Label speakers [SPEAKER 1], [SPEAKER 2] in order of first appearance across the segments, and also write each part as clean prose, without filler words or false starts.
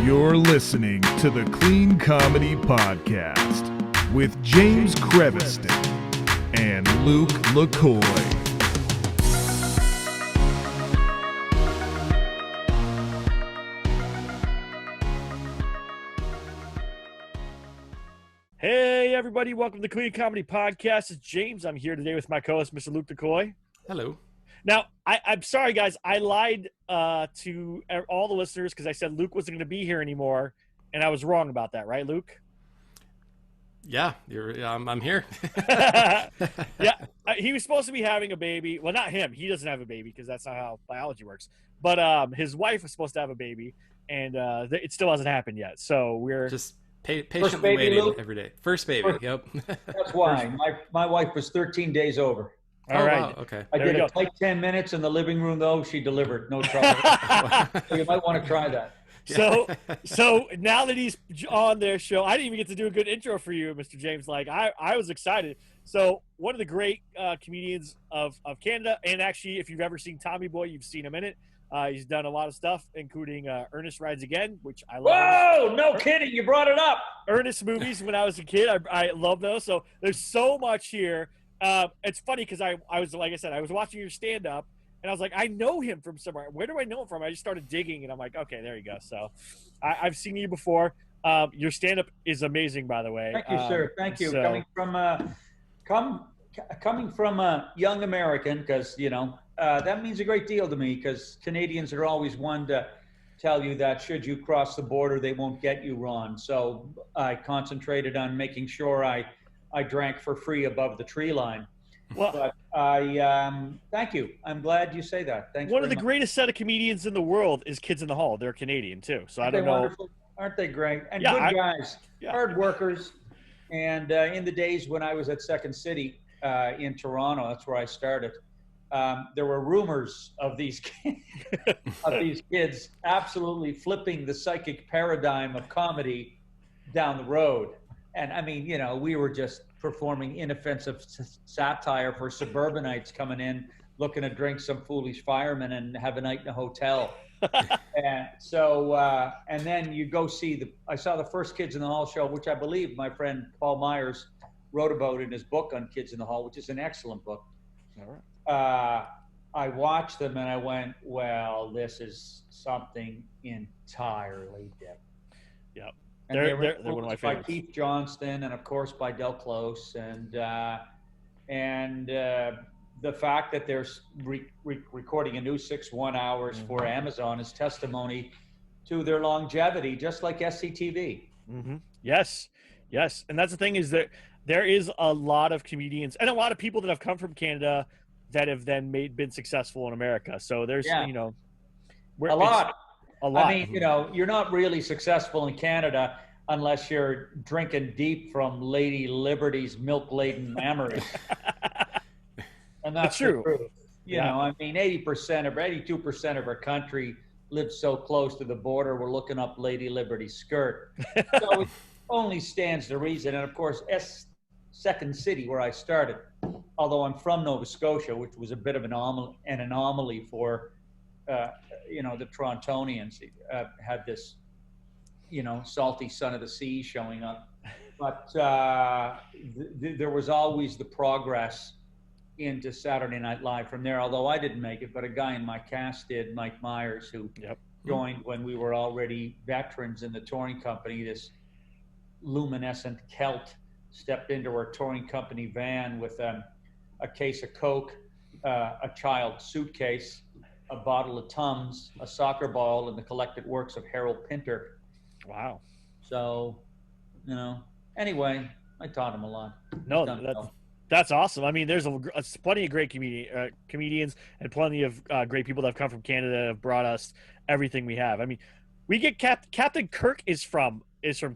[SPEAKER 1] You're listening to the Clean Comedy Podcast with James Creviston and Luke LaCoy.
[SPEAKER 2] Hey, everybody. Welcome to the Clean Comedy Podcast. It's James. I'm here today with my co-host, Mr. Luke LaCoy.
[SPEAKER 3] Hello.
[SPEAKER 2] Now, I'm sorry, guys. I lied to all the listeners because I said Luke wasn't going to be here anymore, and I was wrong about that, right, Luke?
[SPEAKER 3] Yeah, I'm here.
[SPEAKER 2] Yeah, he was supposed to be having a baby. Well, not him. He doesn't have a baby because that's not how biology works. But his wife was supposed to have a baby, and it still hasn't happened yet. So we're
[SPEAKER 3] just patiently waiting every day. First baby. Yep.
[SPEAKER 4] That's why my wife was 13 days over.
[SPEAKER 2] All right.
[SPEAKER 3] Wow, okay.
[SPEAKER 4] I did it like 10 minutes in the living room, though. She delivered. No trouble. So you might want to try that.
[SPEAKER 2] So now that he's on their show, I didn't even get to do a good intro for you, Mr. James. Like, I was excited. So one of the great comedians of Canada, and actually, if you've ever seen Tommy Boy, you've seen him in it. He's done a lot of stuff, including Ernest Rides Again, which I love.
[SPEAKER 4] Whoa, no kidding. You brought it up.
[SPEAKER 2] Ernest movies when I was a kid. I love those. So there's so much here. It's funny because I was, like I said, I was watching your stand-up, and I was like, I know him from somewhere. Where do I know him from? I just started digging, and I'm like, okay, there you go. So I've seen you before. Your stand-up is amazing, by the way.
[SPEAKER 4] Thank you, sir. Thank you.
[SPEAKER 2] So,
[SPEAKER 4] Coming from a young American, because, that means a great deal to me, because Canadians are always one to tell you that should you cross the border, they won't get you, Ron. So I concentrated on making sure I drank for free above the tree line.
[SPEAKER 2] Well,
[SPEAKER 4] But thank you. I'm glad you say that. Thanks.
[SPEAKER 2] one of the greatest set of comedians in the world is Kids in the Hall. They're Canadian too. So I don't know.
[SPEAKER 4] Wonderful? Aren't they great? And
[SPEAKER 2] Yeah,
[SPEAKER 4] good guys,
[SPEAKER 2] yeah.
[SPEAKER 4] hard workers. And in the days when I was at Second City in Toronto, that's where I started. There were rumors of these kids absolutely flipping the psychic paradigm of comedy down the road. And I mean, we were just performing inoffensive satire for suburbanites coming in, looking to drink some foolish firemen and have a night in a hotel. And so, and then you go see I saw the first Kids in the Hall show, which I believe my friend Paul Myers wrote about in his book on Kids in the Hall, which is an excellent book.
[SPEAKER 2] All right.
[SPEAKER 4] I watched them and I went, well, this is something entirely different.
[SPEAKER 2] Yep.
[SPEAKER 4] And
[SPEAKER 2] They're
[SPEAKER 4] were
[SPEAKER 2] one of my
[SPEAKER 4] by
[SPEAKER 2] favorites.
[SPEAKER 4] Keith Johnston and of course by Del Close, and the fact that they're recording a new 6-1 hours for Amazon is testimony to their longevity, just like SCTV.
[SPEAKER 2] Mm-hmm. Yes, and that's the thing is that there is a lot of comedians and a lot of people that have come from Canada that have then been successful in America. So there's
[SPEAKER 4] Yeah.
[SPEAKER 2] a
[SPEAKER 4] lot.
[SPEAKER 2] I
[SPEAKER 4] mean, you're not really successful in Canada unless you're drinking deep from Lady Liberty's milk-laden mammary. And that's
[SPEAKER 2] true.
[SPEAKER 4] The truth. You know, I mean, 82% of our country lives so close to the border, we're looking up Lady Liberty's skirt. So it only stands to reason. And of course, Second City, where I started, although I'm from Nova Scotia, which was a bit of an anomaly for the Torontonians, had this, salty son of the sea showing up. But there was always the progress into Saturday Night Live from there, although I didn't make it, but a guy in my cast did, Mike Myers, who joined when we were already veterans in the touring company. This luminescent Celt stepped into our touring company van with a case of Coke, a child suitcase, a bottle of Tums, a soccer ball, and the collected works of Harold Pinter.
[SPEAKER 2] Wow.
[SPEAKER 4] So, anyway, I taught him a lot.
[SPEAKER 2] That's awesome. I mean, there's plenty of great comedians and plenty of great people that have come from Canada that have brought us everything we have. I mean, we get Captain Kirk is from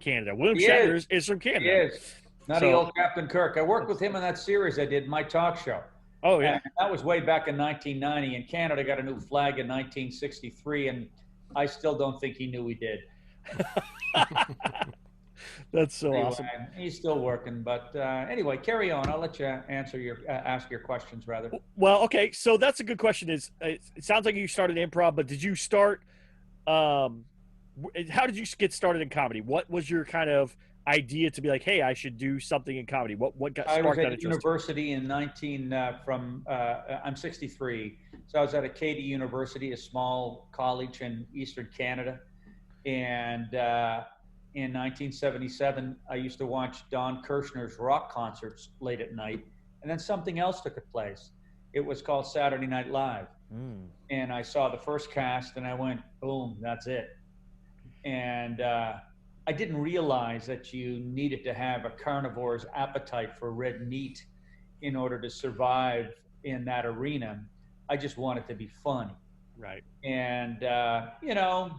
[SPEAKER 2] Canada. William Shatner is from Canada.
[SPEAKER 4] He is. Nutty old Captain Kirk. I worked with him in that series I did, My Talk Show.
[SPEAKER 2] Oh, yeah.
[SPEAKER 4] And that was way back in 1990, and Canada got a new flag in 1963, and I still don't think he knew he did.
[SPEAKER 2] That's so awesome.
[SPEAKER 4] He's still working, but anyway, carry on. I'll let you ask your questions rather.
[SPEAKER 2] Well, okay, so that's a good question. It sounds like you started improv, but did you start how did you get started in comedy? What was your kind of idea to be like, hey, I should do something in comedy? What got
[SPEAKER 4] I was
[SPEAKER 2] sparked that
[SPEAKER 4] at
[SPEAKER 2] interest?
[SPEAKER 4] university in I'm 63. So I was at Acadia University, a small college in Eastern Canada. And in 1977, I used to watch Don Kirshner's rock concerts late at night. And then something else took place. It was called Saturday Night Live. And I saw the first cast and I went, boom, that's it. And I didn't realize that you needed to have a carnivore's appetite for red meat in order to survive in that arena. I just wanted to be funny.
[SPEAKER 2] Right.
[SPEAKER 4] And, you know,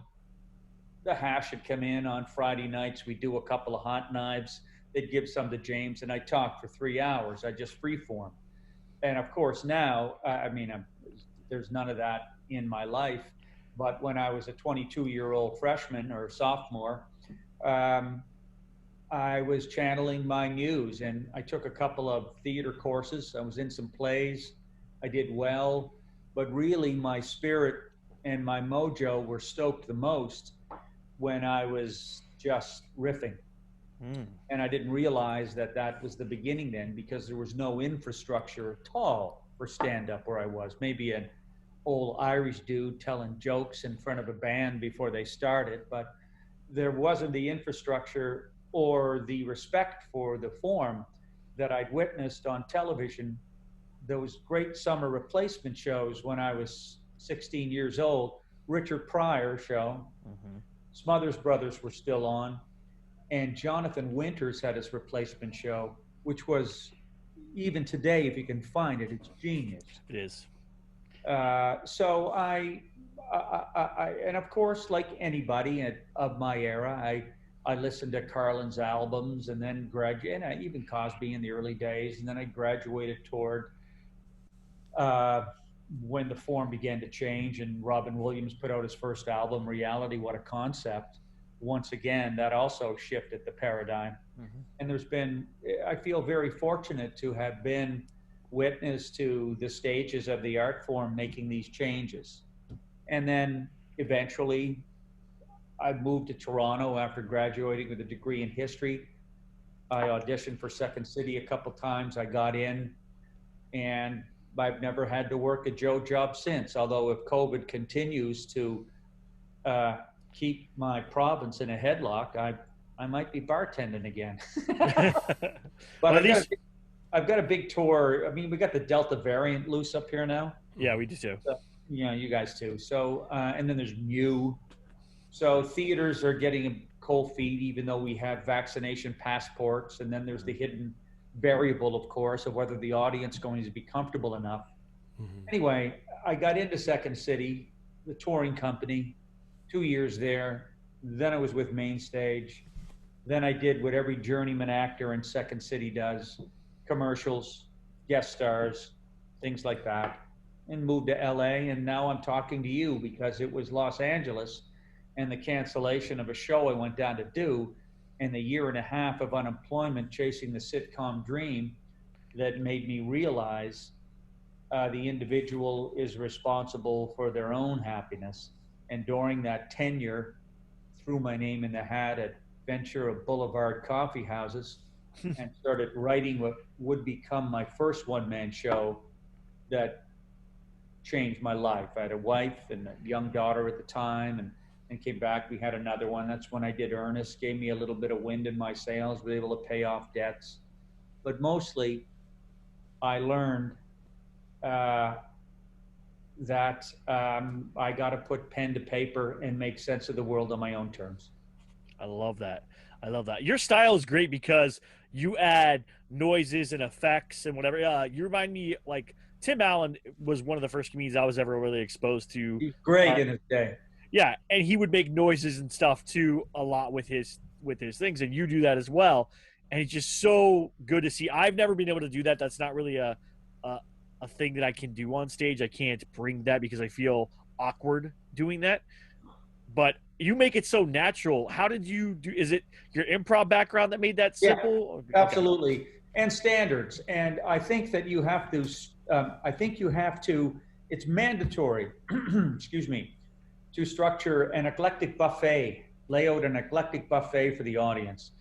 [SPEAKER 4] the hash had come in on Friday nights. We'd do a couple of hot knives. They'd give some to James, and I'd talk for 3 hours. I just freeform. And of course, now, there's none of that in my life. But when I was a 22-year-old freshman or sophomore, I was channeling my muse, and I took a couple of theater courses. I was in some plays. I did well, but really my spirit and my mojo were stoked the most when I was just riffing. And I didn't realize that that was the beginning then, because there was no infrastructure at all for stand-up where I was. Maybe an old Irish dude telling jokes in front of a band before they started, but there wasn't the infrastructure or the respect for the form that I'd witnessed on television. Those great summer replacement shows when I was 16 years old, Richard Pryor show, Smothers Brothers were still on, and Jonathan Winters had his replacement show, which was, even today, if you can find it, it's genius.
[SPEAKER 2] It is.
[SPEAKER 4] So I, and of course, like anybody of my era, I listened to Carlin's albums, and then and even Cosby in the early days, and then I graduated toward when the form began to change, and Robin Williams put out his first album, Reality, What a Concept. Once again, that also shifted the paradigm. And there's been, I feel very fortunate to have been witness to the stages of the art form making these changes. And then eventually I moved to Toronto after graduating with a degree in history. I auditioned for Second City a couple times. I got in, and I've never had to work a Joe job since. Although if COVID continues to keep my province in a headlock, I might be bartending again. But I've got a big tour. I mean, we got the Delta variant loose up here now.
[SPEAKER 2] Yeah, we do too.
[SPEAKER 4] So, yeah, you guys too. So, and then there's Mu. So theaters are getting cold feet, even though we have vaccination passports. And then there's the hidden variable, of course, of whether the audience is going to be comfortable enough. Anyway, I got into Second City, the touring company, 2 years there. Then I was with Mainstage. Then I did what every journeyman actor in Second City does, commercials, guest stars, things like that, and moved to LA. And now I'm talking to you because it was Los Angeles and the cancellation of a show I went down to do, and the year and a half of unemployment chasing the sitcom dream that made me realize the individual is responsible for their own happiness. And during that tenure, threw my name in the hat at Ventura Boulevard coffee houses and started writing what would become my first one-man show that changed my life. I had a wife and a young daughter at the time, and came back. We had another one. That's when I did Ernest, gave me a little bit of wind in my sails, was able to pay off debts. But mostly, I learned that I got to put pen to paper and make sense of the world on my own terms.
[SPEAKER 2] I love that. I love that. Your style is great because you add noises and effects and whatever. You remind me, like, Tim Allen was one of the first comedians I was ever really exposed to.
[SPEAKER 4] He's great in his day.
[SPEAKER 2] Yeah, and he would make noises and stuff too a lot with his things, and you do that as well. And it's just so good to see. I've never been able to do that. That's not really a thing that I can do on stage. I can't bring that because I feel awkward doing that. But you make it so natural. How did you do? Is it your improv background that made that simple?
[SPEAKER 4] Yeah, absolutely. Okay. And standards. And I think that you have to. It's mandatory. Excuse me. to structure an eclectic buffet, lay out an eclectic buffet for the audience.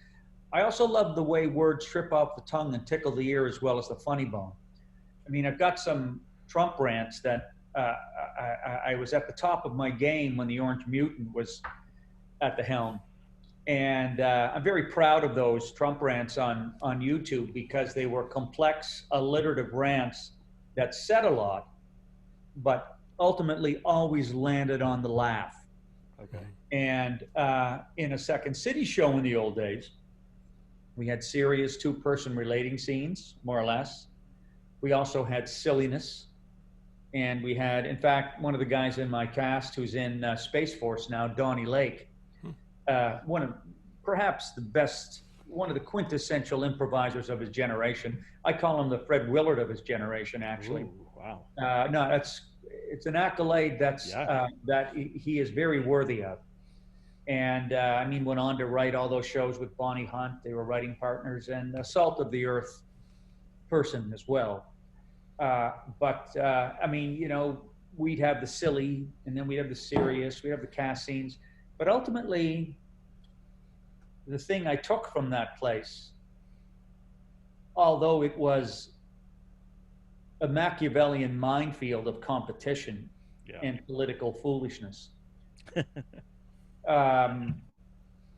[SPEAKER 4] I also love the way words trip off the tongue and tickle the ear as well as the funny bone. I mean, I've got some Trump rants that I was at the top of my game when the Orange Mutant was at the helm. And I'm very proud of those Trump rants on YouTube because they were complex, alliterative rants that said a lot, but ultimately always landed on the laugh.
[SPEAKER 2] Okay.
[SPEAKER 4] And in a Second City show in the old days, we had serious two-person relating scenes, more or less. We also had silliness. And we had, in fact, one of the guys in my cast who's in Space Force now, Donnie Lake, one of perhaps the best, one of the quintessential improvisers of his generation. I call him the Fred Willard of his generation, actually.
[SPEAKER 2] Ooh, wow.
[SPEAKER 4] No, it's an accolade that he is very worthy of. And I mean, went on to write all those shows with Bonnie Hunt. They were writing partners, and a Salt of the Earth person as well. I mean, you know, we'd have the silly, and then we'd have the serious, we'd have the cast scenes. But ultimately, the thing I took from that place, although it was a Machiavellian minefield of competition and political foolishness,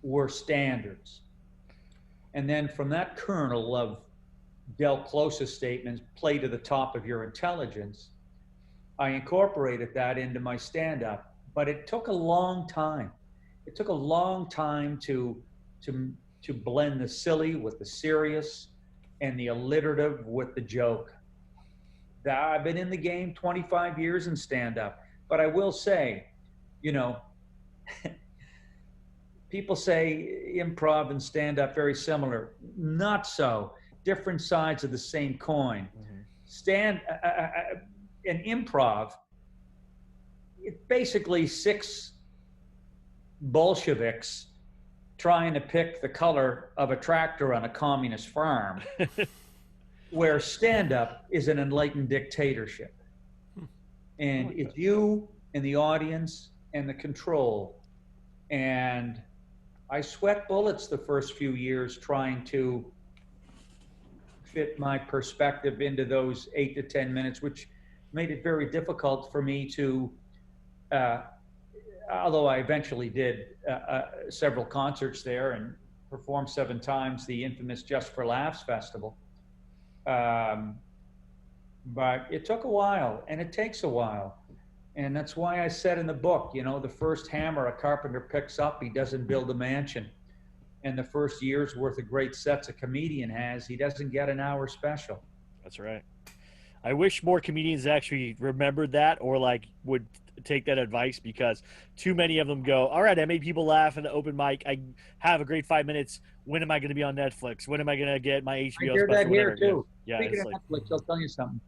[SPEAKER 4] were standards. And then from that kernel of Del Close's statements, play to the top of your intelligence, I incorporated that into my stand-up. But it took a long time. It took a long time to blend the silly with the serious and the alliterative with the joke. I've been in the game 25 years in stand-up, but I will say, you know, people say improv and stand-up very similar. Not so. Different sides of the same coin. In improv, it's basically six Bolsheviks trying to pick the color of a tractor on a communist farm, where stand-up is an enlightened dictatorship. And it's you and the audience and the control. And I sweat bullets the first few years trying to fit my perspective into those 8 to 10 minutes, which made it very difficult for me to, although I eventually did several concerts there and performed 7 times the infamous Just for Laughs festival. But it took a while, and it takes a while. And that's why I said in the book, you know, the first hammer a carpenter picks up, he doesn't build a mansion. And the first year's worth of great sets a comedian has, he doesn't get an hour special.
[SPEAKER 2] That's right. I wish more comedians actually remembered that, or like would take that advice, because too many of them go, all right, I made people laugh in the open mic. I have a great 5 minutes. When am I going to be on Netflix? When am I going to get my HBO?
[SPEAKER 4] I hear that here too.
[SPEAKER 2] Yeah,
[SPEAKER 4] Speaking of Netflix, I'll tell you something.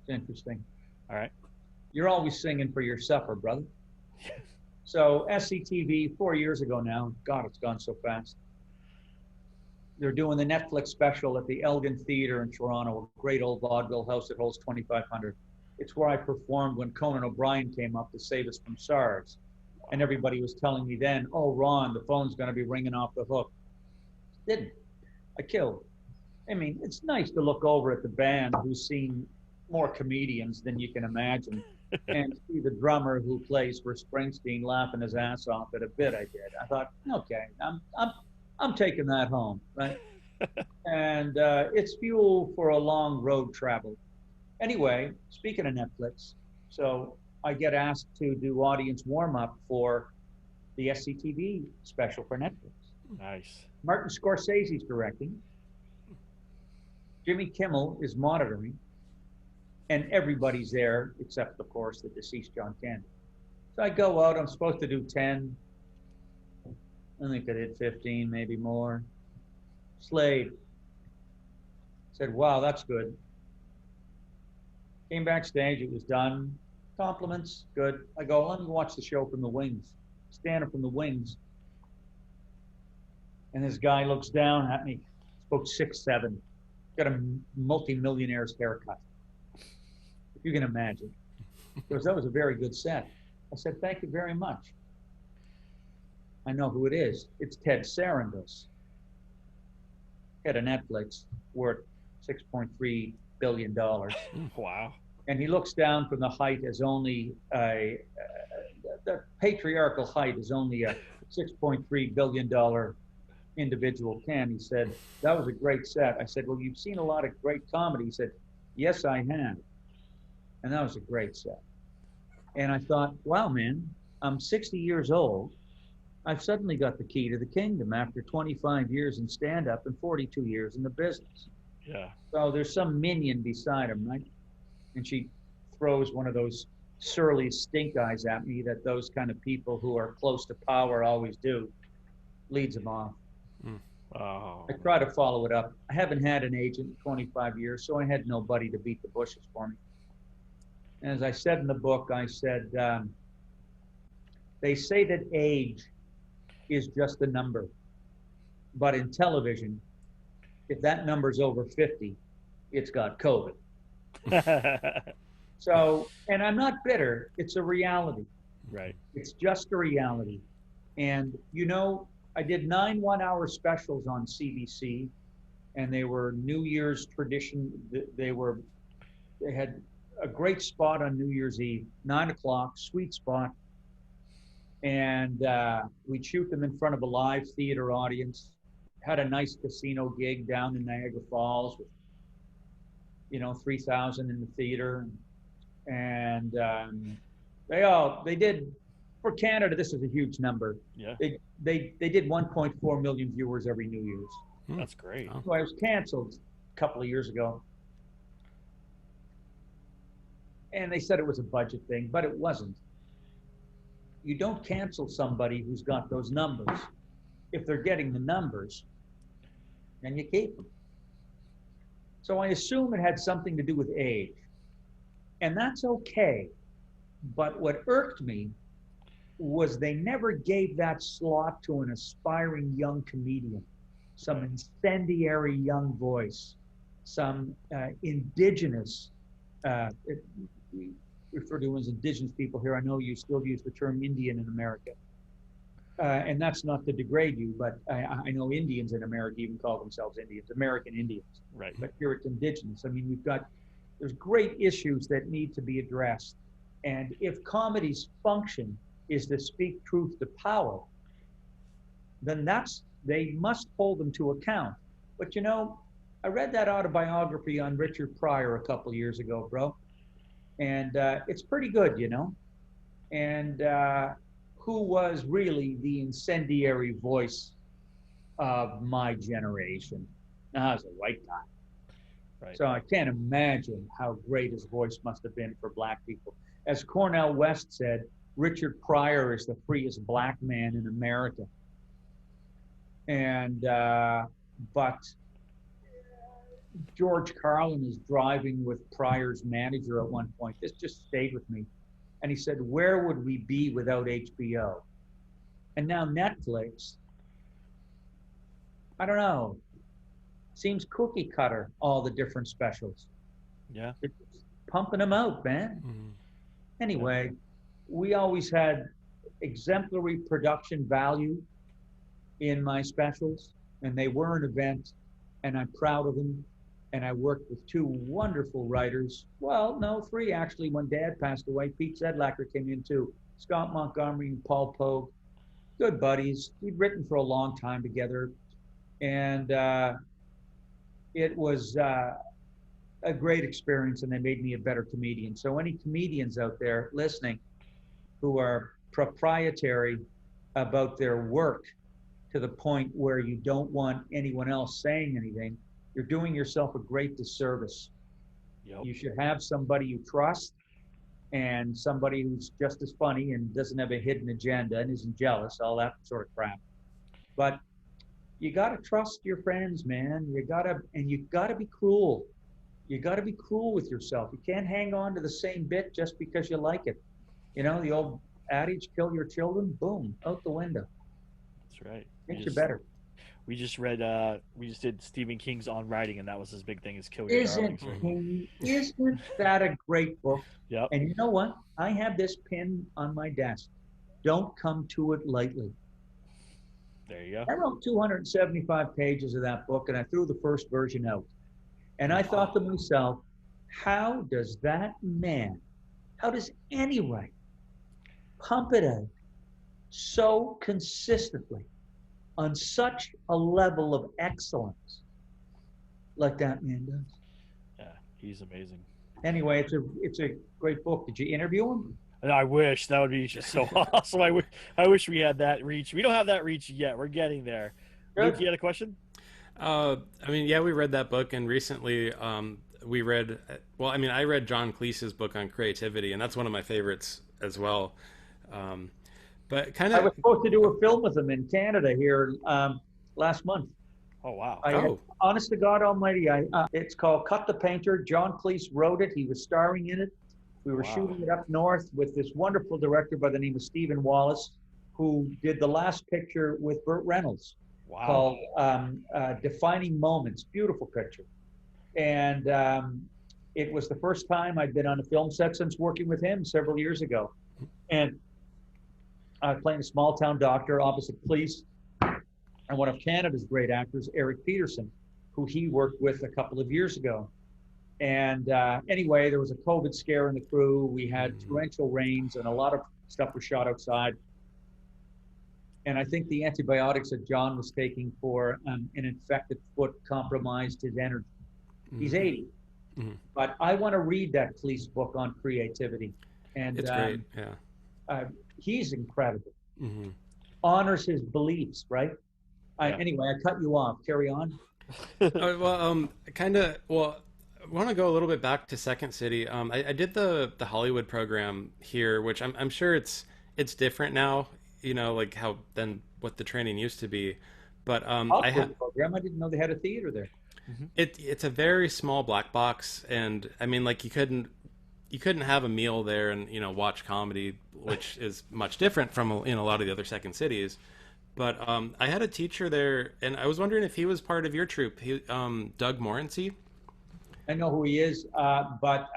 [SPEAKER 4] It's interesting.
[SPEAKER 2] All right.
[SPEAKER 4] You're always singing for your supper, brother. So SCTV 4 years ago now, God, it's gone so fast. They're doing the Netflix special at the Elgin Theater in Toronto, a great old vaudeville house that holds 2,500. It's where I performed when Conan O'Brien came up to save us from SARS. And everybody was telling me then, oh, Ron, the phone's going to be ringing off the hook. Didn't. I killed. I mean, it's nice to look over at the band who's seen more comedians than you can imagine and see the drummer who plays for Springsteen laughing his ass off at a bit I did. I thought, okay, I'm taking that home, right? And it's fuel for a long road travel. Anyway, speaking of Netflix, so I get asked to do audience warm-up for the SCTV special for Netflix.
[SPEAKER 2] Nice.
[SPEAKER 4] Martin Scorsese's directing. Jimmy Kimmel is monitoring. And everybody's there, except, of course, the deceased John Candy. So I go out, I'm supposed to do 10. I think I did 15, maybe more. Slade said, wow, that's good. Came backstage, it was done. Compliments, good. I go, let me watch the show from the wings. Standing from the wings. And this guy looks down at me, spoke 6'7", got a multi-millionaire's haircut. If you can imagine. Because that was a very good set. I said, thank you very much. I know who it is. It's Ted Sarandos, head of Netflix, worth $6.3 billion.
[SPEAKER 2] Wow.
[SPEAKER 4] And he looks down from the height as only the patriarchal height is only a $6.3 billion individual can. He said, that was a great set. I said, well, you've seen a lot of great comedy. He said, yes, I have. And that was a great set. And I thought, wow, man, I'm 60 years old. I've suddenly got the key to the kingdom after 25 years in stand-up and 42 years in the business.
[SPEAKER 2] Yeah.
[SPEAKER 4] So there's some minion beside him, right? And she throws one of those surly stink eyes at me that those kind of people who are close to power always do. Leads them off.
[SPEAKER 2] Oh.
[SPEAKER 4] I try to follow it up. I haven't had an agent in 25 years, so I had nobody to beat the bushes for me. And as I said in the book, I said, they say that age is just a number. But in television, if that number's over 50, it's got COVID. So, and I'm not bitter. It's a reality.
[SPEAKER 2] Right.
[SPEAKER 4] It's just a reality. And, you know, I did 9 one-hour specials on CBC, and they were New Year's tradition. They had a great spot on New Year's Eve, 9 o'clock, sweet spot. And we'd shoot them in front of a live theater audience. Had a nice casino gig down in Niagara Falls with, 3,000 in the theater. And they did, for Canada, this is a huge number.
[SPEAKER 2] Yeah.
[SPEAKER 4] They did 1.4 million viewers every New Year's.
[SPEAKER 2] That's great.
[SPEAKER 4] So I was canceled a couple of years ago. And they said it was a budget thing, but it wasn't. You don't cancel somebody who's got those numbers. If they're getting the numbers, then you keep them. So I assume it had something to do with age. And that's okay. But what irked me was they never gave that slot to an aspiring young comedian, some incendiary young voice, some indigenous, we refer to them as indigenous people here. I know you still use the term Indian in America. And that's not to degrade you, but I know Indians in America even call themselves Indians, American Indians.
[SPEAKER 2] Right.
[SPEAKER 4] But here it's indigenous. I mean, there's great issues that need to be addressed. And if comedy's function is to speak truth to power, then they must hold them to account. But I read that autobiography on Richard Pryor a couple years ago, bro. And it's pretty good, And who was really the incendiary voice of my generation? Now, I was a white guy.
[SPEAKER 2] Right.
[SPEAKER 4] So I can't imagine how great his voice must have been for black people. As Cornel West said, Richard Pryor is the freest black man in America. And, but George Carlin is driving with Pryor's manager at one point. This just stayed with me. And he said, where would we be without HBO? And now Netflix, I don't know, seems cookie cutter, all the different specials.
[SPEAKER 2] Yeah.
[SPEAKER 4] It's pumping them out, man.
[SPEAKER 3] Mm-hmm.
[SPEAKER 4] Anyway, we always had exemplary production value in my specials, and they were an event, and I'm proud of them. And I worked with 2 wonderful writers. Well, no, 3 actually. When Dad passed away, Pete Zedlacker came in too. Scott Montgomery and Paul Pogue, good buddies. We'd written for a long time together. And it was a great experience, and they made me a better comedian. So any comedians out there listening who are proprietary about their work to the point where you don't want anyone else saying anything, you're doing yourself a great disservice.
[SPEAKER 2] Yep.
[SPEAKER 4] You should have somebody you trust and somebody who's just as funny and doesn't have a hidden agenda and isn't jealous, all that sort of crap. But you got to trust your friends, man. You got to be cruel. You got to be cruel with yourself. You can't hang on to the same bit just because you like it. The old adage, kill your children, boom, out the window.
[SPEAKER 2] That's right.
[SPEAKER 4] Makes you better.
[SPEAKER 2] We just read. We just did Stephen King's On Writing, and that was his big thing: is kill your
[SPEAKER 4] Isn't
[SPEAKER 2] darlings. Right?
[SPEAKER 4] isn't that a great book?
[SPEAKER 2] Yep.
[SPEAKER 4] And you know what? I have this pin on my desk. Don't come to it lightly.
[SPEAKER 2] There you go.
[SPEAKER 4] I wrote 275 pages of that book, and I threw the first version out. And I thought to myself, how does that man, how does any writer pump it out so consistently on such a level of excellence like that man does?
[SPEAKER 2] Yeah, he's amazing.
[SPEAKER 4] Anyway, it's a great book. Did you interview him?
[SPEAKER 2] And I wish that would be just so awesome. I wish we had that reach. We don't have that reach yet. We're getting there.
[SPEAKER 4] Good.
[SPEAKER 2] Luke, you had a question?
[SPEAKER 3] I mean, yeah, we read that book, and recently we read. Well, I mean, I read John Cleese's book on creativity, and that's one of my favorites as well. But kind of,
[SPEAKER 4] I was supposed to do a film with him in Canada here last month.
[SPEAKER 2] Oh wow!
[SPEAKER 4] Honest to God Almighty, it's called Cut the Painter. John Cleese wrote it. He was starring in it. We were shooting it up north with this wonderful director by the name of Stephen Wallace, who did the last picture with Burt Reynolds called Defining Moments. Beautiful picture. And it was the first time I'd been on a film set since working with him several years ago. And I was playing a small town doctor opposite Cleese, and one of Canada's great actors, Eric Peterson, who he worked with a couple of years ago. And anyway, there was a COVID scare in the crew. We had torrential rains, and a lot of stuff was shot outside. And I think the antibiotics that John was taking for an infected foot compromised his energy. He's 80. But I want to read that Cleese book on creativity. And
[SPEAKER 3] it's great, yeah.
[SPEAKER 4] He's incredible. Honors his beliefs, right? Anyway, I cut you off. Carry on.
[SPEAKER 3] I want to go a little bit back to Second City. I did the Hollywood program here, which I'm sure it's different now, you know, like how than what the training used to be. But I
[SPEAKER 4] didn't know they had a theater there.
[SPEAKER 3] It's a very small black box, and I mean, like you couldn't have a meal there and, you know, watch comedy, which is much different from a lot of the other Second Cities. But I had a teacher there, and I was wondering if he was part of your troupe. Doug Morency.
[SPEAKER 4] I know who he is, but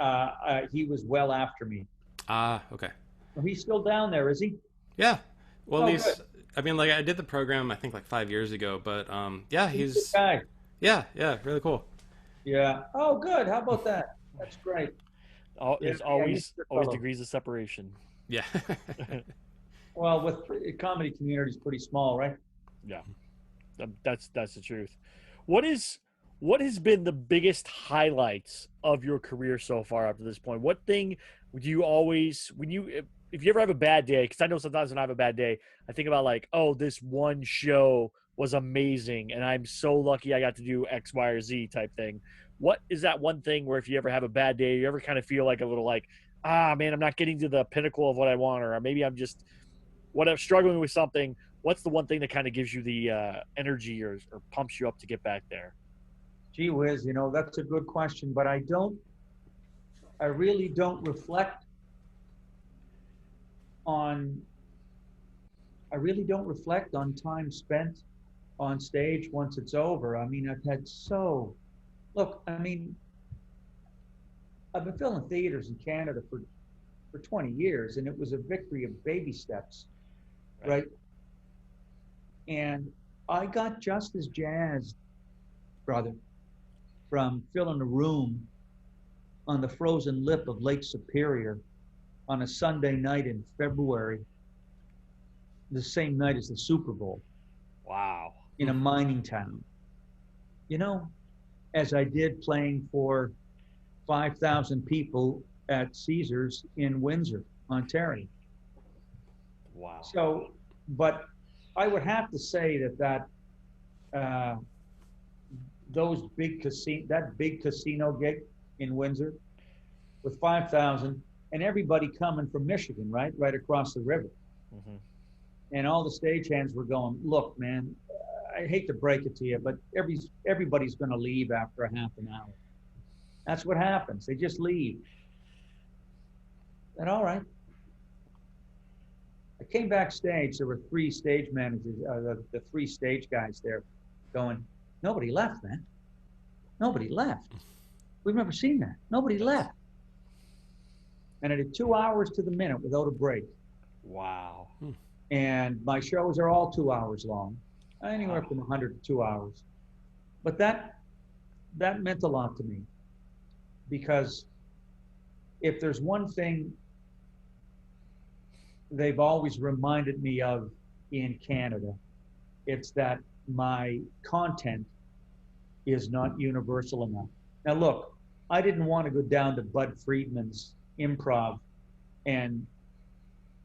[SPEAKER 4] he was well after me.
[SPEAKER 3] Okay.
[SPEAKER 4] Well, he's still down there, is he?
[SPEAKER 3] Yeah. Well,
[SPEAKER 4] at
[SPEAKER 3] least,
[SPEAKER 4] good.
[SPEAKER 3] I mean, like I did the program, I think like 5 years ago, but yeah,
[SPEAKER 4] He's a good guy.
[SPEAKER 3] Yeah, really cool.
[SPEAKER 4] Yeah. Oh, good. How about that? That's great.
[SPEAKER 2] There's always degrees of separation.
[SPEAKER 3] Yeah.
[SPEAKER 4] Well, with comedy community is pretty small, right?
[SPEAKER 2] Yeah, that's the truth. What has been the biggest highlights of your career so far up to this point? What thing would you always, if you ever have a bad day, because I know sometimes when I have a bad day, I think about like, oh, this one show was amazing and I'm so lucky I got to do X, Y, or Z type thing. What is that one thing where if you ever have a bad day, you ever kind of feel like a little like, man, I'm not getting to the pinnacle of what I want, or maybe I'm just struggling with something. What's the one thing that kind of gives you the energy or pumps you up to get back there?
[SPEAKER 4] Gee whiz, you know, that's a good question, but I really don't reflect on time spent on stage once it's over. I mean, I've been filling theaters in Canada for 20 years, and it was a victory of baby steps, right? And I got just as jazzed, brother, from filling a room on the frozen lip of Lake Superior on a Sunday night in February, the same night as the Super Bowl.
[SPEAKER 2] Wow.
[SPEAKER 4] In a mining town. You know, as I did playing for 5,000 people at Caesars in Windsor, Ontario.
[SPEAKER 2] Wow.
[SPEAKER 4] So, but I would have to say that that big casino gig in Windsor with 5,000 and everybody coming from Michigan, right across the river. And all the stagehands were going, look, man, I hate to break it to you, but everybody's going to leave after a half an hour. That's what happens. They just leave. And all right. I came backstage. There were 3 stage managers, the 3 stage guys there, going, "Nobody left, man. Nobody left. We've never seen that. Nobody left." And I did 2 hours to the minute without a break.
[SPEAKER 2] Wow.
[SPEAKER 4] And my shows are all 2 hours long, anywhere from 100 to 2 hours. But that meant a lot to me, because if there's one thing they've always reminded me of in Canada, it's that my content is not universal enough. Now look, I didn't want to go down to Bud Friedman's Improv and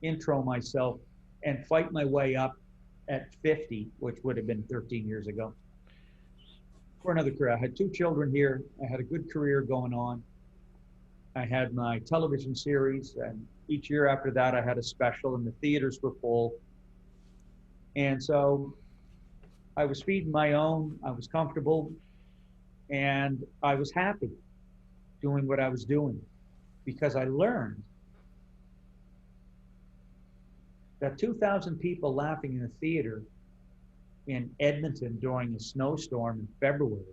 [SPEAKER 4] intro myself and fight my way up at 50, which would have been 13 years ago, for another career. I had 2 children here. I had a good career going on. I had my television series, and each year after that, I had a special, and the theaters were full. And so I was feeding my own, I was comfortable, and I was happy doing what I was doing, because I learned that 2,000 people laughing in a theater in Edmonton during a snowstorm in February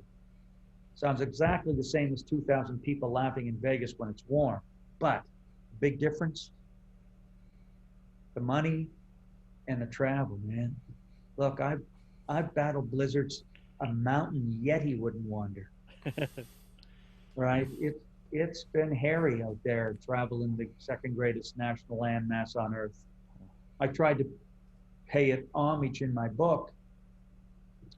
[SPEAKER 4] sounds exactly the same as 2,000 people laughing in Vegas when it's warm. But the big difference, the money and the travel, man. Look, I've battled blizzards a mountain Yeti wouldn't wander. Right? It's been hairy out there traveling the second greatest national landmass on earth. I tried to pay it homage in my book,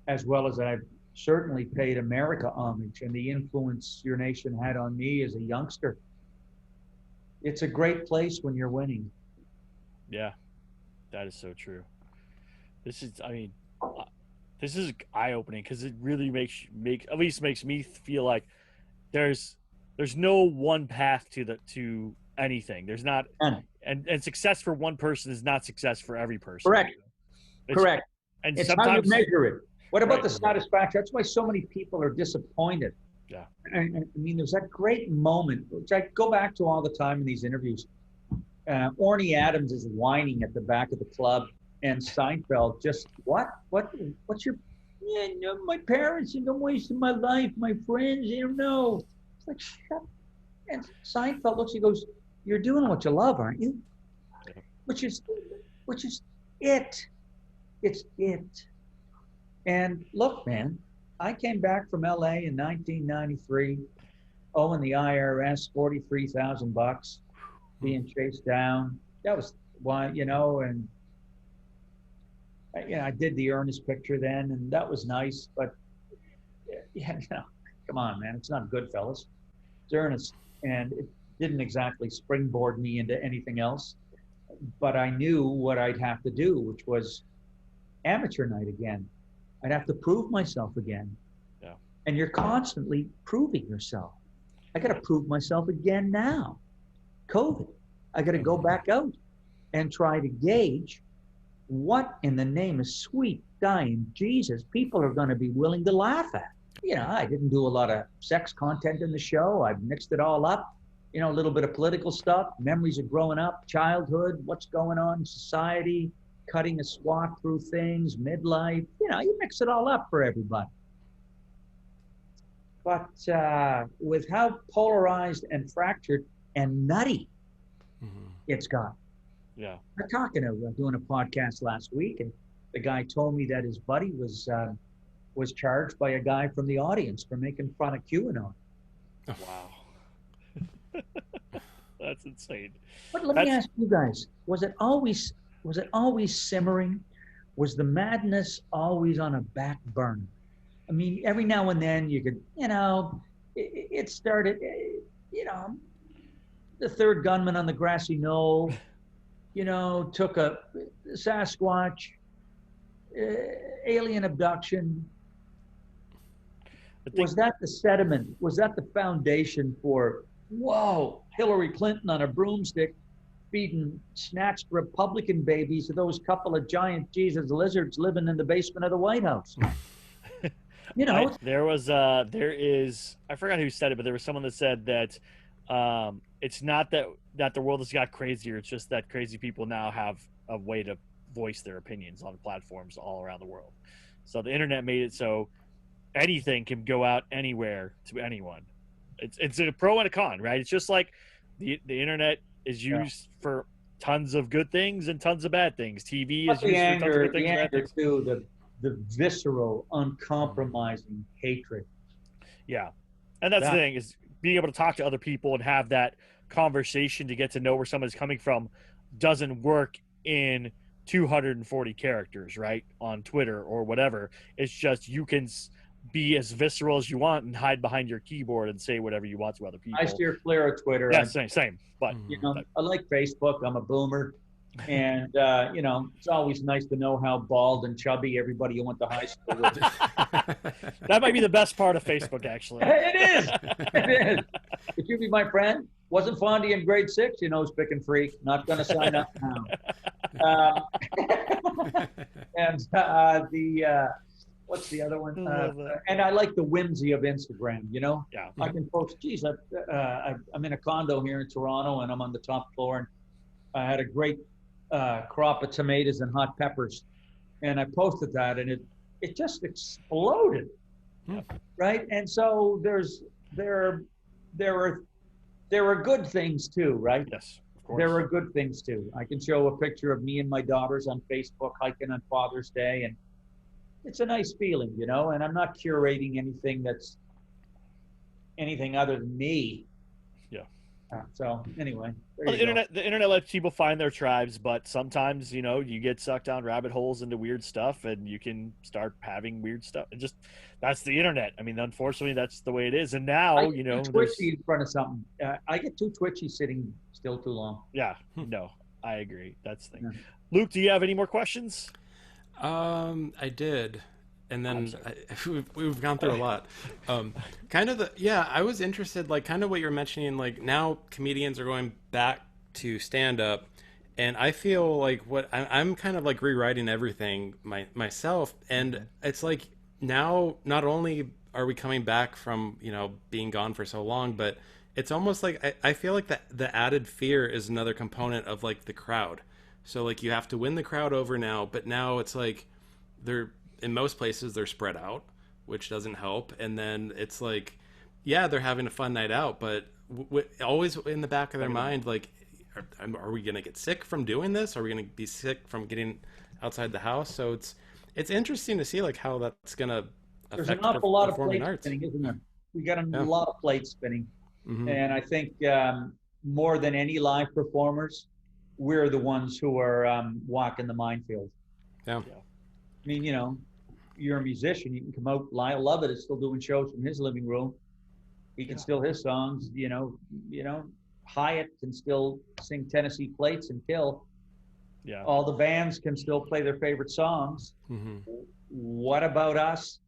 [SPEAKER 4] as well as I've certainly paid America homage and the influence your nation had on me as a youngster. It's a great place when you're winning.
[SPEAKER 2] Yeah, that is so true. This is eye-opening, because it really makes me feel like there's no one path to anything. There's not, and success for one person is not success for every person.
[SPEAKER 4] Correct. Correct.
[SPEAKER 2] And
[SPEAKER 4] it's
[SPEAKER 2] sometimes
[SPEAKER 4] how you measure it. What about
[SPEAKER 2] Right.
[SPEAKER 4] the satisfaction? That's why so many people are disappointed.
[SPEAKER 2] Yeah.
[SPEAKER 4] I mean, there's that great moment, which I go back to all the time in these interviews. Orny Adams is whining at the back of the club, and Seinfeld just, what's your, yeah, no, my parents, you know, wasting my life, my friends, you don't know. It's like, shut. And Seinfeld looks, he goes, "You're doing what you love, aren't you?"
[SPEAKER 2] Yeah.
[SPEAKER 4] Which is it. It's it. And look, man, I came back from LA in 1993, owing the IRS $43,000, being chased down. That was why, you know, and I did the Ernest picture then, and that was nice. But yeah, you know, come on, man, it's not Goodfellas. It's Ernest, and it didn't exactly springboard me into anything else. But I knew what I'd have to do, which was amateur night again. I'd have to prove myself again.
[SPEAKER 2] Yeah.
[SPEAKER 4] And you're constantly proving yourself. I got to prove myself again now. COVID. I got to go back out and try to gauge what in the name of sweet dying Jesus people are going to be willing to laugh at. You know, I didn't do a lot of sex content in the show. I mixed it all up. You know, a little bit of political stuff, memories of growing up, childhood, what's going on in society, cutting a swath through things, midlife. You know, you mix it all up for everybody. But with how polarized and fractured and nutty it's got.
[SPEAKER 2] Yeah.
[SPEAKER 4] I'm doing a podcast last week, and the guy told me that his buddy was charged by a guy from the audience for making fun of QAnon.
[SPEAKER 2] Wow. That's insane.
[SPEAKER 4] But let me ask you guys, was it always simmering? Was the madness always on a back burner? I mean, every now and then you could, you know, it started, you know, the third gunman on the grassy knoll, you know, took a Sasquatch, alien abduction. Was that the sediment? Was that the foundation for, whoa, Hillary Clinton on a broomstick feeding snatched Republican babies to those couple of giant Jesus lizards living in the basement of the White House? You know,
[SPEAKER 2] there is, I forgot who said it, but there was someone that said that It's not that the world has got crazier. It's just that crazy people now have a way to voice their opinions on platforms all around the world. So the internet made it so anything can go out anywhere to anyone. It's a pro and a con, right? It's just like the internet is used for tons of good things and tons of bad things. TV is used for tons of good things and bad things.
[SPEAKER 4] Too, the visceral, uncompromising hatred.
[SPEAKER 2] Yeah. And that's the thing, is being able to talk to other people and have that conversation to get to know where someone's coming from doesn't work in 240 characters, right? On Twitter or whatever. It's just you can be as visceral as you want and hide behind your keyboard and say whatever you want to other people.
[SPEAKER 4] I steer clear of Twitter.
[SPEAKER 2] Yeah, same. But
[SPEAKER 4] I like Facebook. I'm a boomer. And, it's always nice to know how bald and chubby everybody you went to high school with.
[SPEAKER 2] That might be the best part of Facebook, actually.
[SPEAKER 4] It is. It is. If you be my friend, wasn't fond of you in grade 6, picking freak. Not going to sign up now. What's the other one? And I like the whimsy of Instagram, Yeah. I can post, I'm in a condo here in Toronto, and I'm on the top floor, and I had a great crop of tomatoes and hot peppers, and I posted that, and it just exploded, right? And so there are good things too, right?
[SPEAKER 2] Yes, of course.
[SPEAKER 4] There are good things too. I can show a picture of me and my daughters on Facebook hiking on Father's Day, and it's a nice feeling, and I'm not curating anything that's anything other than me.
[SPEAKER 2] Yeah.
[SPEAKER 4] So anyway,
[SPEAKER 2] the internet lets people find their tribes, but sometimes, you get sucked down rabbit holes into weird stuff, and you can start having weird stuff. And just, that's the internet. I mean, unfortunately, that's the way it is. And now,
[SPEAKER 4] twitchy in front of something. I get too twitchy sitting still too long.
[SPEAKER 2] Yeah, no, I agree. That's the thing. Yeah. Luke, do you have any more questions?
[SPEAKER 3] I did. And then we've gone through a lot. I was interested, like kind of what you're mentioning, like now comedians are going back to stand up, and I feel like I'm kind of like rewriting everything myself. And it's like now not only are we coming back from, being gone for so long, but it's almost like I feel like the added fear is another component of like the crowd. So like you have to win the crowd over now, but now it's like in most places they're spread out, which doesn't help. And then it's like, yeah, they're having a fun night out, but always in the back of their mind, like, are we going to get sick from doing this? Are we going to be sick from getting outside the house? So it's interesting to see like how that's going to affect.
[SPEAKER 4] There's an awful lot of plates spinning, isn't there? We got a lot of plates spinning. Mm-hmm. And I think more than any live performers, we're the ones who are walking the minefield.
[SPEAKER 3] Yeah.
[SPEAKER 4] I mean, you're a musician. You can come out. Lyle Lovett is still doing shows from his living room. He can still his songs. Hyatt can still sing Tennessee Plates and kill.
[SPEAKER 2] Yeah.
[SPEAKER 4] All the bands can still play their favorite songs.
[SPEAKER 3] Mm-hmm.
[SPEAKER 4] What about us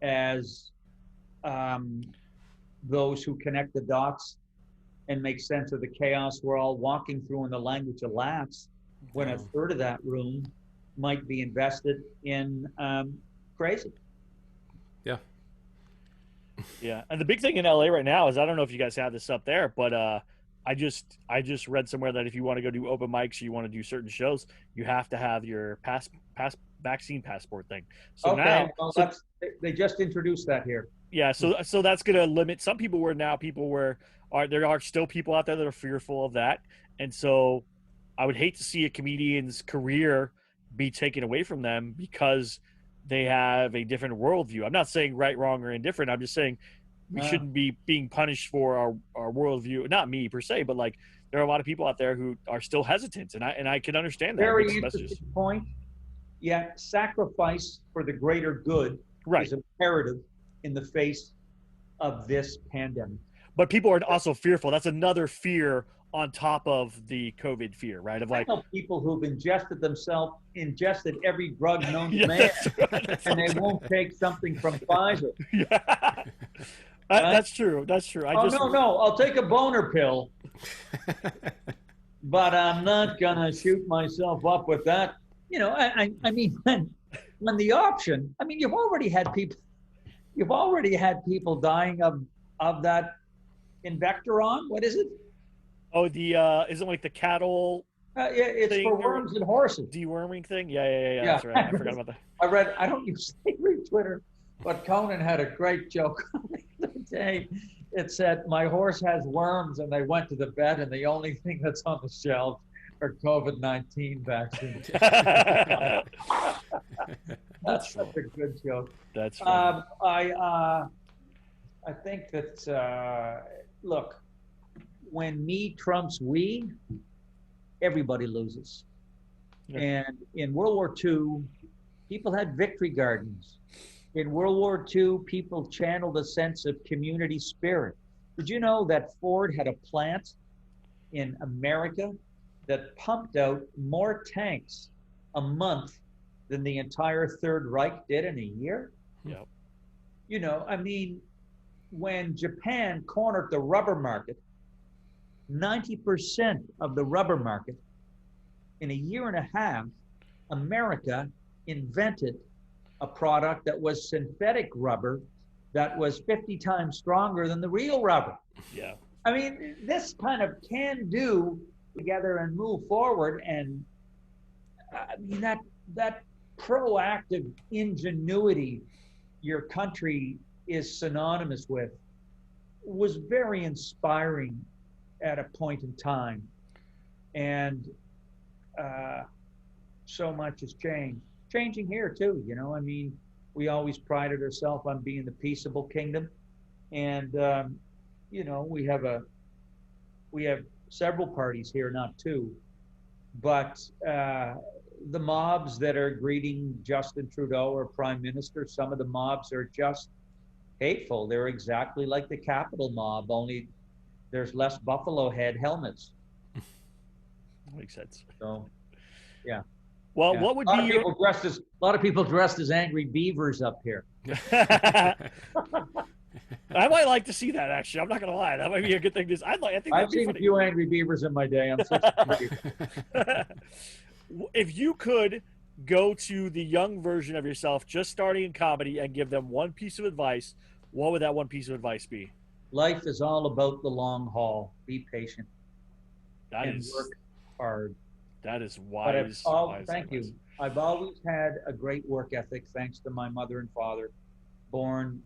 [SPEAKER 4] as those who connect the dots and make sense of the chaos we're all walking through in the language of laughs, when a third of that room might be invested in crazy?
[SPEAKER 2] Yeah. Yeah. And the big thing in LA right now is, I don't know if you guys have this up there, but I just read somewhere that if you want to go do open mics or you want to do certain shows, you have to have your vaccine passport thing. So now
[SPEAKER 4] they just introduced that here.
[SPEAKER 2] Yeah, so that's going to limit some people. There are still people out there that are fearful of that, and so I would hate to see a comedian's career be taken away from them because they have a different worldview. I'm not saying right, wrong, or indifferent. I'm just saying we shouldn't be being punished for our worldview. Not me per se, but like there are a lot of people out there who are still hesitant, and I can understand that.
[SPEAKER 4] Very interesting point. Yeah, sacrifice for the greater good is imperative in the face of this pandemic.
[SPEAKER 2] But people are also fearful. That's another fear on top of the COVID fear, right? Of like,
[SPEAKER 4] I know people who've ingested every drug known to man, and they won't take something from Pfizer.
[SPEAKER 2] Yeah. That's true. No, I'll take a boner pill, but I'm not gonna shoot myself up with that. I mean, when the option, I mean, you've already had people dying of that
[SPEAKER 4] Invectoron? What is it?
[SPEAKER 2] Oh, the isn't like the cattle
[SPEAKER 4] Yeah, it's
[SPEAKER 2] thing
[SPEAKER 4] for
[SPEAKER 2] or
[SPEAKER 4] worms and horses.
[SPEAKER 2] deworming thing? Yeah. That's right. I forgot about that.
[SPEAKER 4] I don't usually read Twitter, but Conan had a great joke the other day. It said, my horse has worms, and they went to the vet, and the only thing that's on the shelf are COVID-19 vaccines. That's such a good joke.
[SPEAKER 2] That's funny.
[SPEAKER 4] I think that, look, when me trumps we, everybody loses.
[SPEAKER 2] Yeah.
[SPEAKER 4] And in World War II, people had victory gardens. In World War II, people channeled a sense of community spirit. Did you know that Ford had a plant in America that pumped out more tanks a month than the entire Third Reich did in a year?
[SPEAKER 2] Yeah.
[SPEAKER 4] You know, I mean, when Japan cornered the rubber market, 90% of the rubber market, in a year and a half, America invented a product that was synthetic rubber that was 50 times stronger than the real rubber.
[SPEAKER 2] Yeah.
[SPEAKER 4] I mean, this kind of can do together and move forward. And I mean, that proactive ingenuity your country is synonymous with was very inspiring at a point in time. And so much has changed. Changing here too, you know. I mean, we always prided ourselves on being the peaceable kingdom, and you know, we have several parties here, not two, but the mobs that are greeting Justin Trudeau or Prime Minister, some of the mobs are just hateful. They're exactly like the Capitol mob, only there's less buffalo head helmets.
[SPEAKER 2] Makes sense.
[SPEAKER 4] So, yeah.
[SPEAKER 2] Well,
[SPEAKER 4] Yeah.
[SPEAKER 2] what would
[SPEAKER 4] a lot
[SPEAKER 2] be
[SPEAKER 4] of
[SPEAKER 2] your
[SPEAKER 4] people dressed as a lot of people dressed as angry beavers up here.
[SPEAKER 2] I might like to see that, actually. I'm not gonna lie. That might be a good thing. I think
[SPEAKER 4] I've
[SPEAKER 2] that'd be
[SPEAKER 4] seen a
[SPEAKER 2] funny.
[SPEAKER 4] few angry beavers in my day. I'm 60.
[SPEAKER 2] If you could go to the young version of yourself just starting in comedy and give them one piece of advice, what would that one piece of advice be?
[SPEAKER 4] Life is all about the long haul. Be patient
[SPEAKER 2] That
[SPEAKER 4] and
[SPEAKER 2] is
[SPEAKER 4] work hard.
[SPEAKER 2] that is
[SPEAKER 4] But
[SPEAKER 2] wise.
[SPEAKER 4] thank
[SPEAKER 2] advice.
[SPEAKER 4] you. I've always had a great work ethic, thanks to my mother and father, born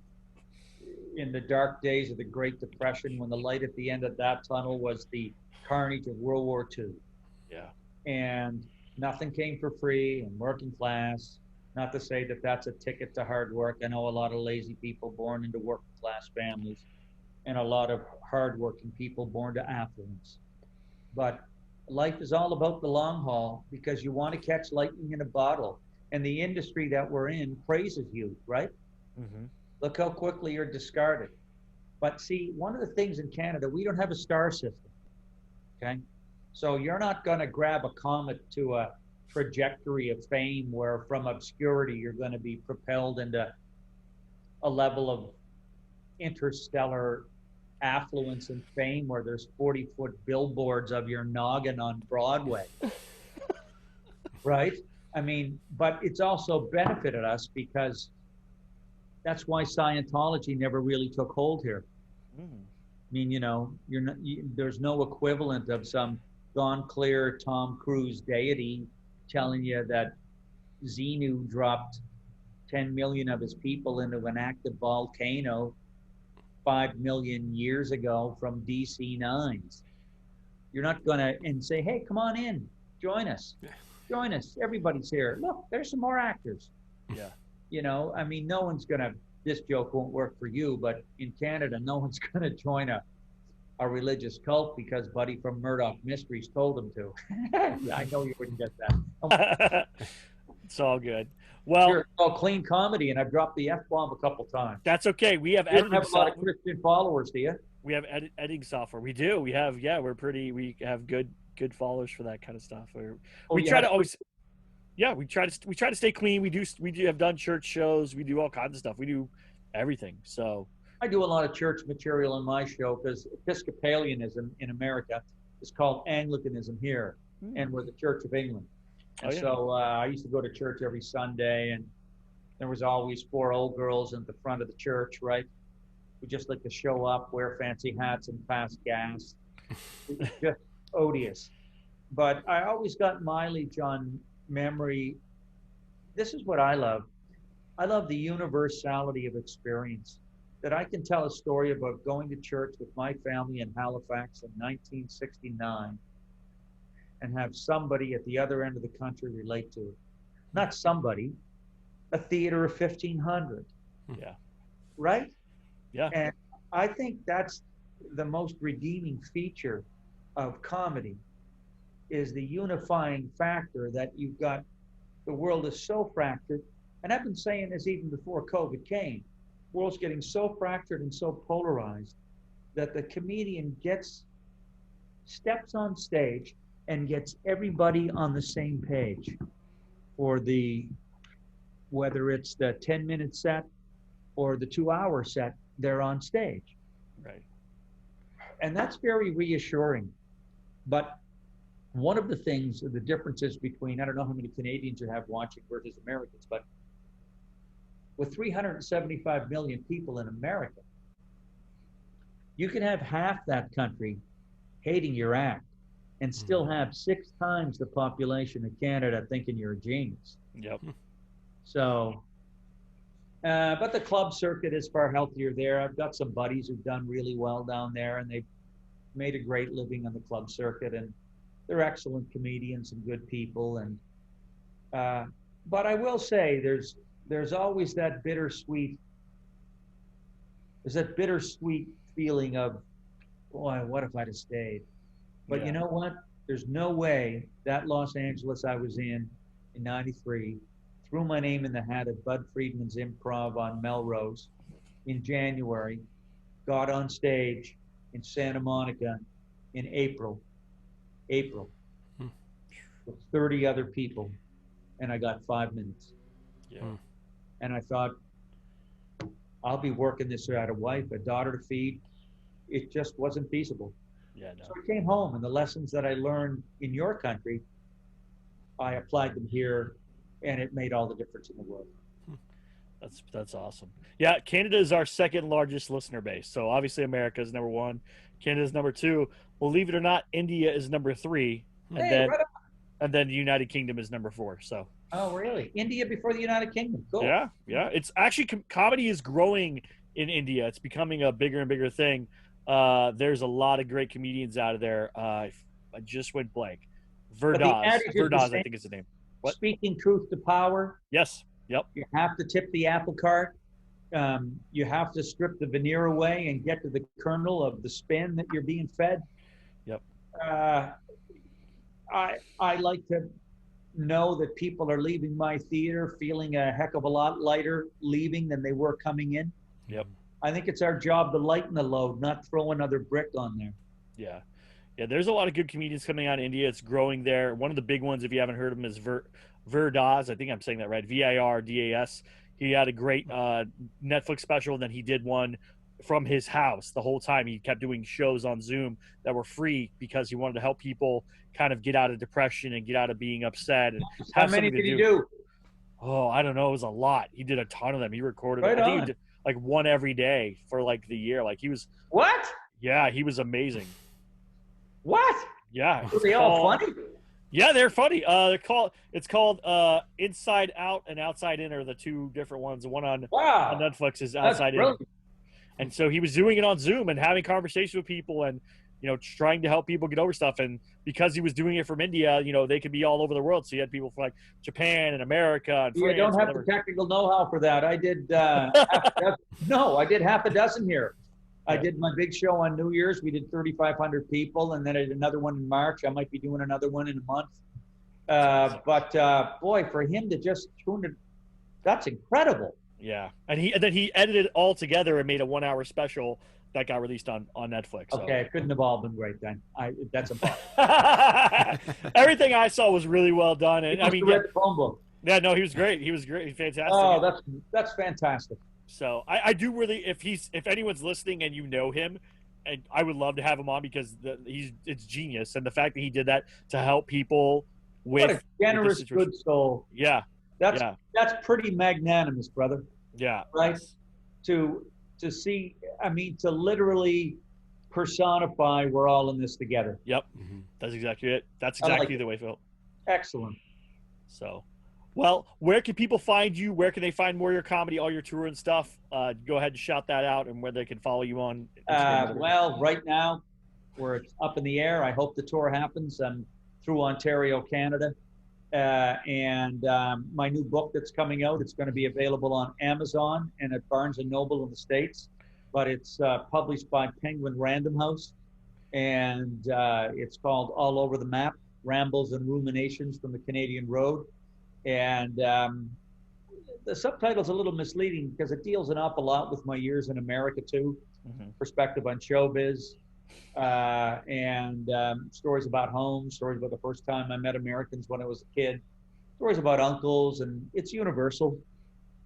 [SPEAKER 4] in the dark days of the Great Depression, when the light at the end of that tunnel was the carnage of World War II.
[SPEAKER 2] Yeah.
[SPEAKER 4] And nothing came for free, and working class. Not to say that that's a ticket to hard work. I know a lot of lazy people born into working class families, and a lot of hardworking people born to affluence. But life is all about the long haul, because you want to catch lightning in a bottle. And the industry that we're in praises you, right?
[SPEAKER 2] Mm-hmm.
[SPEAKER 4] Look how quickly you're discarded. But see, one of the things in Canada, we don't have a star system, okay? So you're not going to grab a comet to a trajectory of fame where from obscurity you're going to be propelled into a level of interstellar affluence and fame where there's 40-foot billboards of your noggin on Broadway. Right? I mean, but it's also benefited us, because that's why Scientology never really took hold here.
[SPEAKER 2] Mm.
[SPEAKER 4] I mean, you know, there's no equivalent of some gone clear Tom Cruise deity telling you that Xenu dropped 10 million of his people into an active volcano 5 million years ago from DC-9s. You're not going to and say, hey, come on in, join us. Join us. Everybody's here. Look, there's some more actors.
[SPEAKER 2] Yeah.
[SPEAKER 4] You know, I mean, no one's going to, this joke won't work for you, but in Canada, no one's going to join a religious cult because Buddy from Murdoch Mysteries told him to. I know you wouldn't get that.
[SPEAKER 2] It's all good. Well,
[SPEAKER 4] Sure, it's called clean comedy, and I've dropped the F-bomb a couple times.
[SPEAKER 2] that's okay. We have
[SPEAKER 4] You don't
[SPEAKER 2] editing
[SPEAKER 4] have a lot of
[SPEAKER 2] software.
[SPEAKER 4] Christian followers, do you?
[SPEAKER 2] We have editing software. We do. We have. Yeah, we have good followers for that kind of stuff. We try to always. Yeah, we try to stay clean. We do have done church shows. We do all kinds of stuff. We do everything. So
[SPEAKER 4] I do a lot of church material in my show, because Episcopalianism in America is called Anglicanism here, and we're the Church of England. And so I used to go to church every Sunday, and there was always 4 old girls in the front of the church, right? who just like to show up, wear fancy hats, and pass gas. It's just odious. But I always got mileage on memory. This is what I love. I love the universality of experience. That I can tell a story about going to church with my family in Halifax in 1969 and have somebody at the other end of the country relate to it. Not somebody, a theater of 1,500.
[SPEAKER 2] Yeah.
[SPEAKER 4] Right?
[SPEAKER 2] Yeah.
[SPEAKER 4] And I think that's the most redeeming feature of comedy, is the unifying factor that you've got. The world is so fractured, and I've been saying this even before COVID came. The world's getting so fractured and so polarized that the comedian steps on stage and gets everybody on the same page for whether it's the 10-minute set or the 2-hour set, they're on stage.
[SPEAKER 2] Right.
[SPEAKER 4] And that's very reassuring. But one of the things, the differences between, I don't know how many Canadians you have watching versus Americans, but with 375 million people in America, you can have half that country hating your act and still have 6 times the population of Canada thinking you're a genius.
[SPEAKER 2] Yep.
[SPEAKER 4] So, but the club circuit is far healthier there. I've got some buddies who've done really well down there, and they've made a great living on the club circuit, and they're excellent comedians and good people. And but I will say there's always that bittersweet feeling of, boy, what if I'd have stayed? But you know what? There's no way that Los Angeles I was in '93, threw my name in the hat at Bud Friedman's Improv on Melrose in January, got on stage in Santa Monica in April, with 30 other people, and I got 5 minutes.
[SPEAKER 2] Yeah.
[SPEAKER 4] And I thought, I'll be working this out, a wife, a daughter to feed. It just wasn't feasible.
[SPEAKER 2] Yeah, no.
[SPEAKER 4] So I came home, and the lessons that I learned in your country, I applied them here, and it made all the difference in the world.
[SPEAKER 2] That's awesome. Yeah, Canada is our second largest listener base. So obviously America is number 1, Canada is number 2. Believe it or not, India is number 3, and then the United Kingdom is number 4. So.
[SPEAKER 4] Oh, really? India before the United Kingdom? Cool.
[SPEAKER 2] Yeah. It's actually comedy is growing in India. It's becoming a bigger and bigger thing. There's a lot of great comedians out of there. I just went blank. Verdaz, I think is the name. What?
[SPEAKER 4] Speaking truth to power.
[SPEAKER 2] Yes. Yep.
[SPEAKER 4] You have to tip the apple cart. You have to strip the veneer away and get to the kernel of the spin that you're being fed.
[SPEAKER 2] Yep.
[SPEAKER 4] I like to know that people are leaving my theater feeling a heck of a lot lighter leaving than they were coming in.
[SPEAKER 2] Yep.
[SPEAKER 4] I think it's our job to lighten the load, not throw another brick on there.
[SPEAKER 2] Yeah. There's a lot of good comedians coming out of India. It's growing there. One of the big ones, if you haven't heard of him, is Verdaz. I think I'm saying that right. Virdas. He had a great Netflix special, and then he did one from his house the whole time. He kept doing shows on Zoom that were free because he wanted to help people kind of get out of depression and get out of being upset. And
[SPEAKER 4] how many did he do?
[SPEAKER 2] Oh, I don't know. It was a lot. He did a ton of them. He recorded
[SPEAKER 4] right
[SPEAKER 2] I think
[SPEAKER 4] on.
[SPEAKER 2] he did like one every day for like the year. Like he was.
[SPEAKER 4] What?
[SPEAKER 2] Yeah, he was amazing.
[SPEAKER 4] What?
[SPEAKER 2] Yeah.
[SPEAKER 4] Were they all funny?
[SPEAKER 2] Yeah, they're funny. It's called Inside Out and Outside In are the 2 different ones. The one on Netflix is Outside In. And so he was doing it on Zoom and having conversations with people and, trying to help people get over stuff. And because he was doing it from India, they could be all over the world. So you had people from like Japan and America and France.
[SPEAKER 4] You don't have the technical know-how for that. I did I did half a dozen here. I did my big show on New Year's. We did 3,500 people, and then I did another one in March. I might be doing another one in a month. But boy, for him to just tune it, that's incredible.
[SPEAKER 2] Yeah, and then he edited it all together and made a 1-hour special that got released on Netflix. So.
[SPEAKER 4] Okay, it couldn't have all been great then. That's a bummer.
[SPEAKER 2] Everything I saw was really well done, and I mean,
[SPEAKER 4] read the phone book.
[SPEAKER 2] Yeah, no, he was great. He was great. Fantastic.
[SPEAKER 4] Oh, that's fantastic.
[SPEAKER 2] So I do really, if anyone's listening and you know him, and I would love to have him on because it's genius, and the fact that he did that to help people with
[SPEAKER 4] what a generous, good soul.
[SPEAKER 2] Yeah,
[SPEAKER 4] that's pretty magnanimous, brother.
[SPEAKER 2] Yeah,
[SPEAKER 4] right. To to see, I mean, to literally personify we're all in this together.
[SPEAKER 2] Yep. That's exactly it. That's
[SPEAKER 4] I like
[SPEAKER 2] exactly
[SPEAKER 4] it.
[SPEAKER 2] the way it felt.
[SPEAKER 4] Excellent.
[SPEAKER 2] So, well, where can people find you? Where can they find more of your comedy, all your tour and stuff? Go ahead and shout that out, and where they can follow you on Instagram.
[SPEAKER 4] Well, right now, we're up in the air. I hope the tour happens. I'm through Ontario, Canada. And my new book that's coming out, it's going to be available on Amazon and at Barnes & Noble in the States. But it's published by Penguin Random House. And it's called All Over the Map, Rambles and Ruminations from the Canadian Road. And the subtitle's a little misleading because it deals an awful lot with my years in America too, perspective on showbiz, and stories about home, stories about the first time I met Americans when I was a kid, stories about uncles, and it's universal.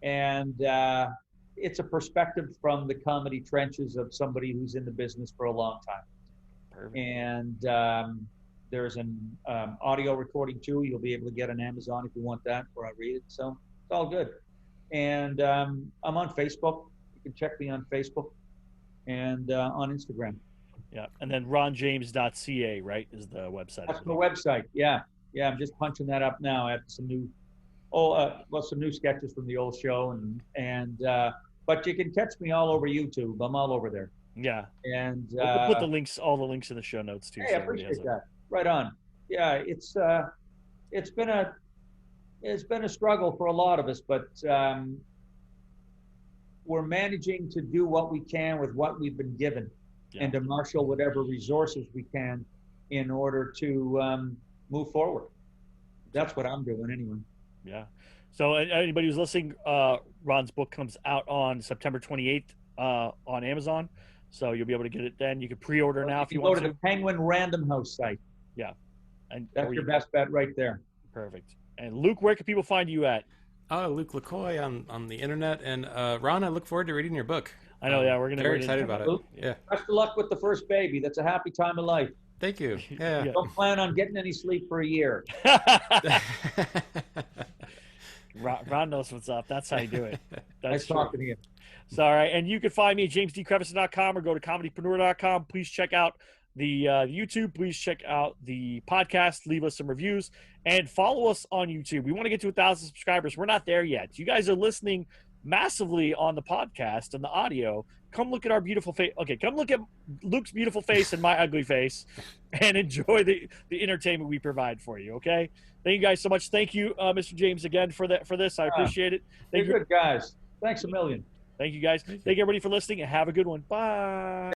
[SPEAKER 4] And it's a perspective from the comedy trenches of somebody who's in the business for a long time.
[SPEAKER 2] Perfect.
[SPEAKER 4] And there's an audio recording too. You'll be able to get on Amazon if you want that, where I read it. So it's all good. And I'm on Facebook. You can check me on Facebook and on Instagram.
[SPEAKER 2] Yeah, and then ronjames.ca, right, is the website.
[SPEAKER 4] That's my website. Yeah, I'm just punching that up now. I have some new, some new sketches from the old show, and but you can catch me all over YouTube. I'm all over there.
[SPEAKER 2] Yeah,
[SPEAKER 4] and
[SPEAKER 2] we'll put all the links in the show notes too.
[SPEAKER 4] Hey, I appreciate that. Right on. Yeah, it's been a struggle for a lot of us, but we're managing to do what we can with what we've been given, and to marshal whatever resources we can in order to move forward. That's what I'm doing anyway.
[SPEAKER 2] Yeah. So anybody who's listening, Ron's book comes out on September 28th on Amazon. So you'll be able to get it then. You can pre-order now if you want to.
[SPEAKER 4] Go to the Penguin Random House site.
[SPEAKER 2] Yeah. And
[SPEAKER 4] that's your best bet right there.
[SPEAKER 2] Perfect. And Luke, where can people find you at?
[SPEAKER 3] Luke LaCoy on the internet. And Ron, I look forward to reading your book.
[SPEAKER 2] I know, yeah. We're going to
[SPEAKER 3] very excited about it.
[SPEAKER 4] Luke,
[SPEAKER 3] yeah.
[SPEAKER 4] Best of luck with the first baby. That's a happy time of life.
[SPEAKER 3] Thank you. Yeah.
[SPEAKER 4] Don't plan on getting any sleep for a year.
[SPEAKER 2] Ron knows what's up. That's how you do it.
[SPEAKER 4] Nice talking to you.
[SPEAKER 2] So, all right. And you can find me at jamesdcrevison.com or go to comedypreneur.com. Please check out the YouTube. Please check out the podcast. Leave us some reviews and follow us on YouTube. We want to get to 1,000 subscribers. We're not there yet. You guys are listening massively on the podcast and the audio. Come look at our beautiful face. Okay, come look at Luke's beautiful face and my ugly face and enjoy the entertainment we provide for you, okay? Thank you guys so much. Thank you, Mr. James, again for this. I appreciate it.
[SPEAKER 4] You're good, guys. Thanks a million.
[SPEAKER 2] Thank you, guys. Thank you, everybody, for listening, and have a good one. Bye.